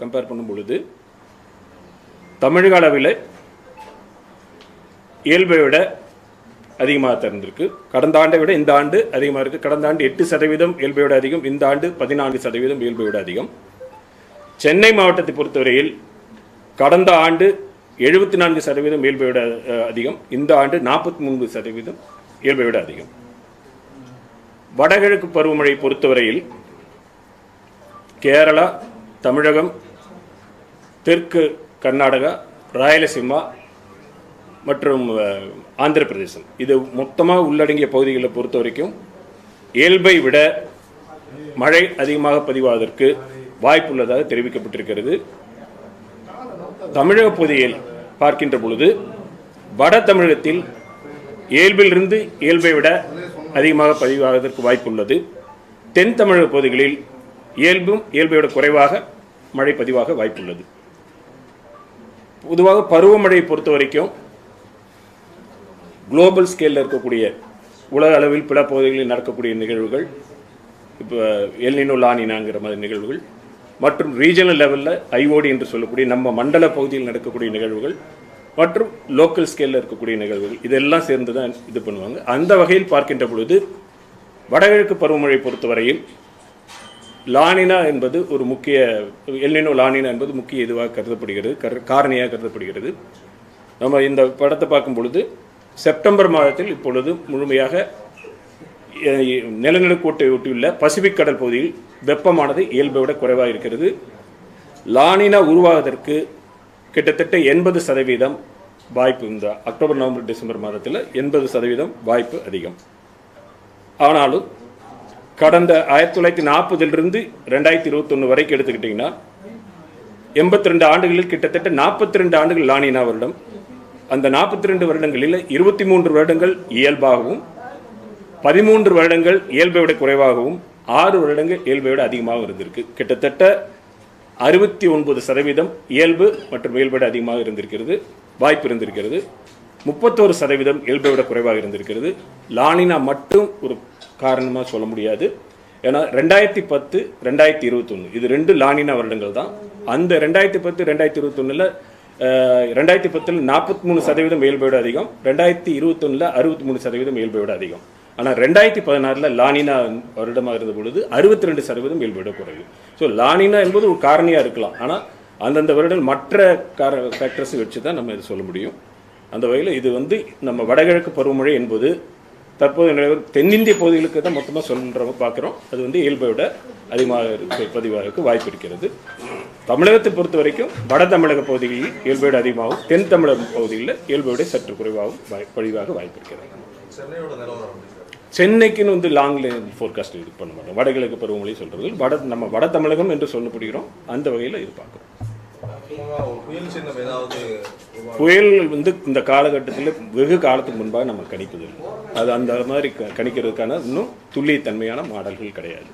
Compare பண்ணும் பொழுது தமிழக அளவில் இயல்பை விட அதிகமாக திறந்திருக்கு. கடந்த ஆண்டை விட இந்த ஆண்டு அதிகமாக இருக்குது. கடந்த ஆண்டு 8% இயல்பை விட அதிகம், இந்த ஆண்டு 14% இயல்பை விட அதிகம். சென்னை மாவட்டத்தை பொறுத்தவரையில் கடந்த ஆண்டு 74% இயல்பை விட அதிகம், இந்த ஆண்டு 43% இயல்பை விட அதிகம். வடகிழக்கு பருவமழை பொறுத்தவரையில் கேரளா, தமிழகம், தெற்கு கர்நாடகா, ராயலசீமா மற்றும் ஆந்திர பிரதேசம் இது மொத்தமாக உள்ளடங்கிய பகுதிகளை பொறுத்த வரைக்கும் இயல்பை விட மழை அதிகமாக பதிவாவதற்கு வாய்ப்புள்ளதாக தெரிவிக்கப்பட்டிருக்கிறது. தமிழக பகுதியில் பார்க்கின்ற பொழுது வட தமிழகத்தில் இயல்பிலிருந்து இயல்பை விட அதிகமாக பதிவாவதற்கு வாய்ப்புள்ளது. தென் தமிழக பகுதிகளில் இயல்பை விட குறைவாக மழை பதிவாக வாய்ப்புள்ளது. பொதுவாக பருவமழையை பொறுத்த வரைக்கும் குளோபல் ஸ்கேலில் இருக்கக்கூடிய உலக அளவில் பிற பகுதிகளில் நடக்கக்கூடிய நிகழ்வுகள், இப்போ எல்னினோ லானினாங்கிற மாதிரி நிகழ்வுகள், மற்றும் ரீஜனல் லெவலில் ஐஓடி என்று சொல்லக்கூடிய நம்ம மண்டல பகுதியில் நடக்கக்கூடிய நிகழ்வுகள், மற்றும் லோக்கல் ஸ்கேலில் இருக்கக்கூடிய நிகழ்வுகள், இதெல்லாம் சேர்ந்து தான் இது பண்ணுவாங்க. அந்த வகையில் பார்க்கின்ற பொழுது வடகிழக்கு பருவமழை பொறுத்தவரையில் லானினா என்பது ஒரு முக்கிய, எல்னினோ லானினா என்பது முக்கிய இதுவாக கருதப்படுகிறது, காரணியாக கருதப்படுகிறது. நம்ம இந்த படத்தை பார்க்கும் பொழுது செப்டம்பர் மாதத்தில் இப்பொழுது முழுமையாக நிலநடுக்கோட்டை ஒட்டியுள்ள பசிபிக் கடல் பகுதியில் வெப்பமானது இயல்பை விட குறைவாக இருக்கிறது. லானினா உருவாவதற்கு கிட்டத்தட்ட 80% வாய்ப்பு, இந்த அக்டோபர், நவம்பர், டிசம்பர் மாதத்தில் 80% வாய்ப்பு அதிகம். ஆனாலும் கடந்த 1940 2021 வரைக்கும் எடுத்துக்கிட்டிங்கன்னா 82 ஆண்டுகளில் கிட்டத்தட்ட 42 ஆண்டுகள் லானினா வருடம். அந்த 42 வருடங்களில் 23 வருடங்கள் இயல்பாகவும், 13 வருடங்கள் இயல்பை விட குறைவாகவும், 6 வருடங்கள் இயல்பை விட அதிகமாக இருந்திருக்கு. கிட்டத்தட்ட 69% இயல்பு மற்றும் இயல்பை விட அதிகமாக இருந்திருக்கிறது, வாய்ப்பு இருந்திருக்கிறது. 31% இயல்பை விட குறைவாக இருந்திருக்கிறது. லானினா மட்டும் ஒரு காரணமாக சொல்ல முடியாது. ஏன்னா 2010 2021 இது 2 லானினா வருடங்கள் தான். அந்த 2010 2021 2010 43% இயல்பை விட அதிகம், 2021 63% இயல்பை விட அதிகம். ஆனால் 2016 லானினா வருடமாக இருந்த பொழுது 62% இயல்பை விட குறைவு. ஸோ லானினா என்பது ஒரு காரணியாக இருக்கலாம், ஆனால் அந்தந்த வருடங்கள் மற்ற ஃபேக்டர்ஸை வச்சு தான் நம்ம இதை சொல்ல முடியும். அந்த வகையில் இது நம்ம வடகிழக்கு பருவமழை என்பது தற்போது தென்னிந்திய பகுதிகளுக்கு தான் மொத்தமாக சொல்கிறவங்க பார்க்குறோம். அது இயல்பை விட அதிகமாக பதிவாக வாய்ப்பு இருக்கிறது. தமிழகத்தை பொறுத்த வரைக்கும் வட தமிழக பகுதிகளில் இயல்பை விட அதிகமாகவும், தென் தமிழக பகுதிகளில் இயல்பை விட சற்று குறைவாகவும் பதிவாக வாய்ப்பு இருக்கிறது. சென்னைக்குன்னு லாங்ல ஃபோர்காஸ்ட் இது பண்ண மாட்டோம். வடகிழக்கு பருவமழை சொல்கிறது நம்ம வட தமிழகம் என்று சொல்லப்படுகிறோம். அந்த வகையில் இது பார்க்குறோம். புயல் இந்த காலகட்டத்தில் வெகு காலத்துக்கு முன்பாக நம்ம கணிப்பதில்லை. அது அந்த மாதிரி கணிக்கிறதுக்கான இன்னும் துல்லியத்தன்மையான மாடல்கள் கிடையாது.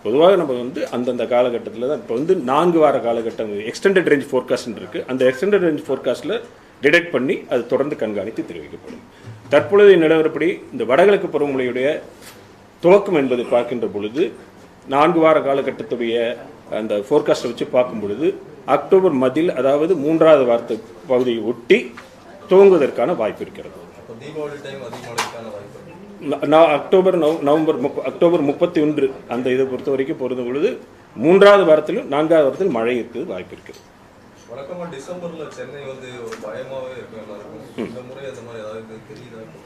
பொதுவாக நம்ம அந்தந்த காலகட்டத்தில் தான் இப்போ 4 வார காலகட்டம் எக்ஸ்டெண்டட் ரேஞ்ச் ஃபோர்காஸ்ட் இருக்குது. அந்த எக்ஸ்டெண்டட் ரேஞ்ச் ஃபோர்காஸ்ட்டில் டிடெக்ட் பண்ணி அது தொடர்ந்து கண்காணித்து தெரிவிக்கப்படும். தற்பொழுதைய நிலவரப்படி இந்த வடகிழக்கு பருவமழையுடைய துவக்கம் என்பது பார்க்கின்ற பொழுது 4 வார காலகட்டத்துடைய அந்த ஃபோர்காஸ்ட்டை வச்சு பார்க்கும் பொழுது அக்டோபர் மத்தியில், அதாவது 3வது வாரத்து பகுதியை ஒட்டி துவங்குவதற்கான வாய்ப்பு இருக்கிறது. அக்டோபர் 31 அந்த இதை பொறுத்த வரைக்கும் பொறுத்த பொழுது 3வது வாரத்திலும் 4வது வாரத்திலும் மழை இருக்குது, வாய்ப்பு இருக்குது.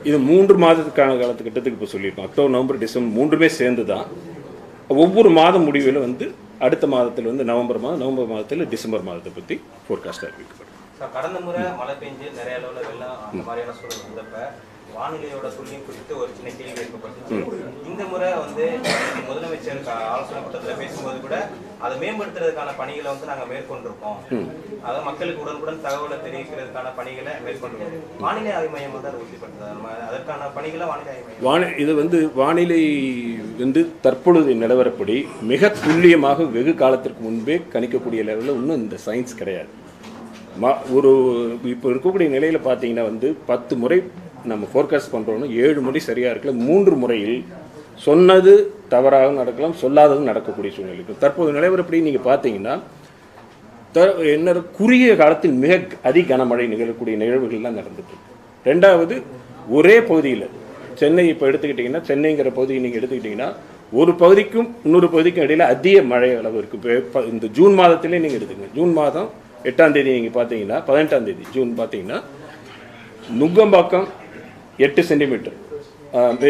இது 3 மாதத்துக்கான காலத்துக்கிட்டத்துக்கு இப்போ சொல்லியிருக்கோம். அக்டோபர், நவம்பர், டிசம்பர் 3மே சேர்ந்து தான். ஒவ்வொரு மாதம் முடிவில் அடுத்த மாதத்தில் நவம்பர் மாதத்தில் டிசம்பர் மாதத்தை பற்றி ஃபோர்காஸ்ட் அறிவிக்கப்படும். கடந்த முறை மழை பெஞ்சு நிறைய அளவில் வெள்ளம் அந்த மாதிரியான சூழல் வந்தப்ப வானிலையோட துல்லியம் குறித்து ஒரு சின்ன கேள்வி ஏற்பட்டுச்சு. இந்த முறை முதலமைச்சர் ஆலோசனை கூட்டத்தில் பேசும்போது கூட அதை மேம்படுத்துறதுக்கான பணிகளை நாங்கள் மேற்கொண்டிருக்கோம். அதாவது மக்களுக்கு உடனுக்குடன் தகவலை தெரிவிக்கிறதுக்கான பணிகளை மேற்கொண்டிருக்கோம். வானிலை ஆய்வு மையம் அதை உறுதிப்படுத்துது. அதற்கான பணிகளை வானிலை ஆய்வு மையம் இது வானிலை தற்பொழுது நிலவரப்படி மிக துல்லியமாக வெகு காலத்திற்கு முன்பே கணிக்கக்கூடிய லெவலில் இன்னும் இந்த சயின்ஸ் கிடையாது. இப்போ இருக்கக்கூடிய நிலையில் பார்த்தீங்கன்னா 10 முறை நம்ம ஃபோர்காஸ்ட் பண்ணுறோம்னா 7 முறை சரியாக இருக்கல, 3 முறையில் சொன்னது தவறாகவும் நடக்கலாம், சொல்லாததும் நடக்கக்கூடிய சூழ்நிலை இருக்கும். தற்போது நிலவரப்படி நீங்கள் பார்த்தீங்கன்னா என்ன குறுகிய காலத்தில் மிக அதி கனமழை நிகழக்கூடிய நிகழ்வுகள்லாம் நடந்துட்டு இருக்கு. ரெண்டாவது, ஒரே பகுதியில் சென்னை இப்போ எடுத்துக்கிட்டிங்கன்னா, சென்னைங்கிற பகுதியை நீங்கள் எடுத்துக்கிட்டிங்கன்னா ஒரு பகுதிக்கும் இன்னொரு பகுதிக்கும் இடையில் அதிக மழை அளவு இருக்குது. இப்போ இந்த ஜூன் மாதத்திலே நீங்கள் எடுத்துக்கங்க. ஜூன் மாதம் 8ஆம் தேதி நீங்கள் பார்த்தீங்கன்னா, 18ஆம் தேதி ஜூன் பார்த்தீங்கன்னா Nungambakkam 8 centimetre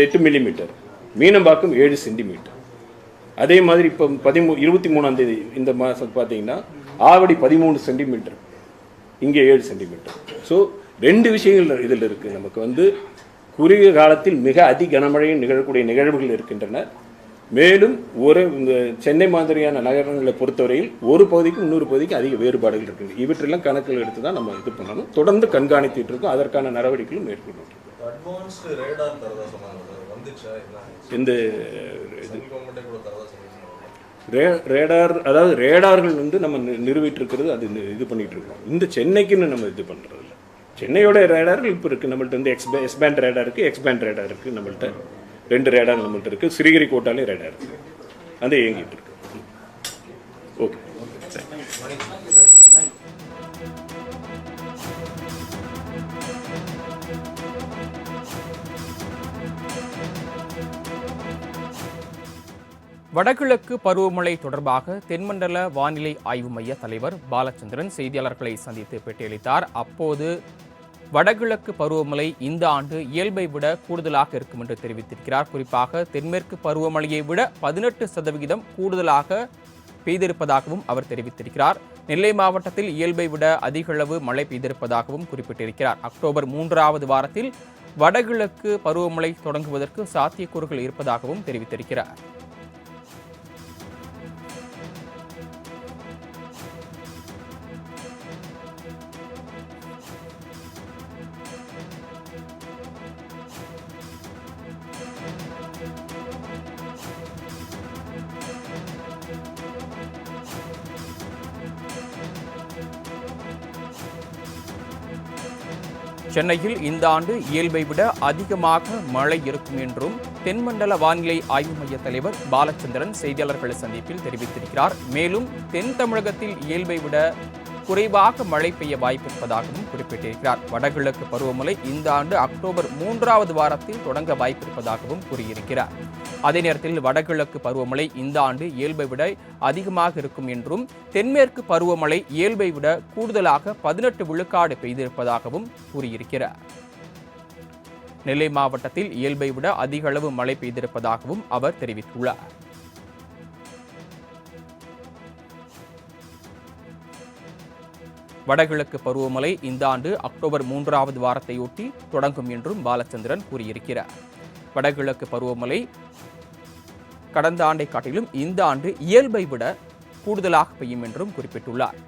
8 millimetre, Meenambakkam 7 centimetre. அதே மாதிரி இப்போ 23ஆம் தேதி இந்த மாதம் பார்த்தீங்கன்னா ஆவடி 13 சென்டிமீட்டர், இங்கே 7 சென்டிமீட்டர். ஸோ 2 விஷயங்கள் இதில் இருக்குது. நமக்கு வந்து குறுகிய காலத்தில் மிக அதி கனமழை நிகழக்கூடிய நிகழ்வுகள் இருக்கின்றன. மேலும் இந்த சென்னை மாதிரியான நகரங்களை பொறுத்தவரையில் ஒரு பகுதிக்கும் இன்னொரு பகுதிக்கும் அதிக வேறுபாடுகள் இருக்குது. இவற்றெல்லாம் கணக்கில் எடுத்து தான் நம்ம இது பண்ணணும். தொடர்ந்து கண்காணித்துட்டு இருக்கோம். அதற்கான நடவடிக்கைகளும் மேற்கொள்ளணும். இந்த ரேடார், அதாவது ரேடார்கள் வந்து நம்ம நிறுவிட்டு இருக்கிறது, அது இது பண்ணிட்டு இருக்கோம். இந்த சென்னைக்குன்னு நம்ம இது பண்ணுறது இல்லை. சென்னையோட ரேடார்கள் இப்போ இருக்குது நம்மள்ட்ட. வந்து எக்ஸ்பேண்ட் ரேடார் இருக்குது, எக்ஸ்பேண்ட் ரேடார் இருக்குது நம்மள்ட்ட. 2 ரேடார் நம்மள்ட்ட இருக்குது. ஸ்ரீஹரிகோட்டாலே ரேடார் இருக்குது, அந்த இயங்கிட்டு இருக்கு. ஓகே. வடகிழக்கு பருவமழை தொடர்பாக தென்மண்டல வானிலை ஆய்வு மைய தலைவர் பாலச்சந்திரன் செய்தியாளர்களை சந்தித்து பேட்டியளித்தார். அப்போது வடகிழக்கு பருவமழை இந்த ஆண்டு இயல்பை விட கூடுதலாக இருக்கும் என்று தெரிவித்திருக்கிறார். குறிப்பாக தென்மேற்கு பருவமழையை விட 18% கூடுதலாக பெய்திருப்பதாகவும் அவர் தெரிவித்திருக்கிறார். நெல்லை மாவட்டத்தில் இயல்பை விட அதிக அளவு மழை பெய்திருப்பதாகவும் குறிப்பிட்டிருக்கிறார். அக்டோபர் 3வது வாரத்தில் வடகிழக்கு பருவமழை தொடங்குவதற்கு சாத்தியக்கூறுகள் இருப்பதாகவும் தெரிவித்திருக்கிறார். சென்னையில் இந்த ஆண்டு இயல்பை விட அதிகமாக மழை இருக்கும் என்றும் தென்மண்டல வானிலை ஆய்வு மைய தலைவர் பாலச்சந்திரன் செய்தியாளர்கள் சந்திப்பில் தெரிவித்திருக்கிறார். மேலும் தென் தமிழகத்தில் இயல்பை விட குறைவாக மழை பெய்ய வாய்ப்பிருப்பதாகவும் குறிப்பிட்டிருக்கிறார். வடகிழக்கு பருவமழை இந்த ஆண்டு அக்டோபர் 3வது வாரத்தில் தொடங்க வாய்ப்பிருப்பதாகவும் கூறியிருக்கிறார். அதே நேரத்தில் வடகிழக்கு பருவமழை இந்த ஆண்டு இயல்பை விட அதிகமாக இருக்கும் என்றும் தென்மேற்கு பருவமழை இயல்பை விட கூடுதலாக 18 விழுக்காடு பெய்திருப்பதாகவும் கூறியிருக்கிறார். நெல்லை மாவட்டத்தில் இயல்பை விட அதிக அளவு மழை பெய்திருப்பதாகவும் அவர் தெரிவித்துள்ளார். வடகிழக்கு பருவமழை இந்த ஆண்டு அக்டோபர் 3வது வாரத்தையொட்டி தொடங்கும் என்றும் பாலச்சந்திரன் கூறியிருக்கிறார். வடகிழக்கு பருவமழை கடந்த ஆண்டை காட்டிலும் இந்த ஆண்டு இயல்பை விட கூடுதலாக பெய்யும் என்றும் குறிப்பிட்டுள்ளார்.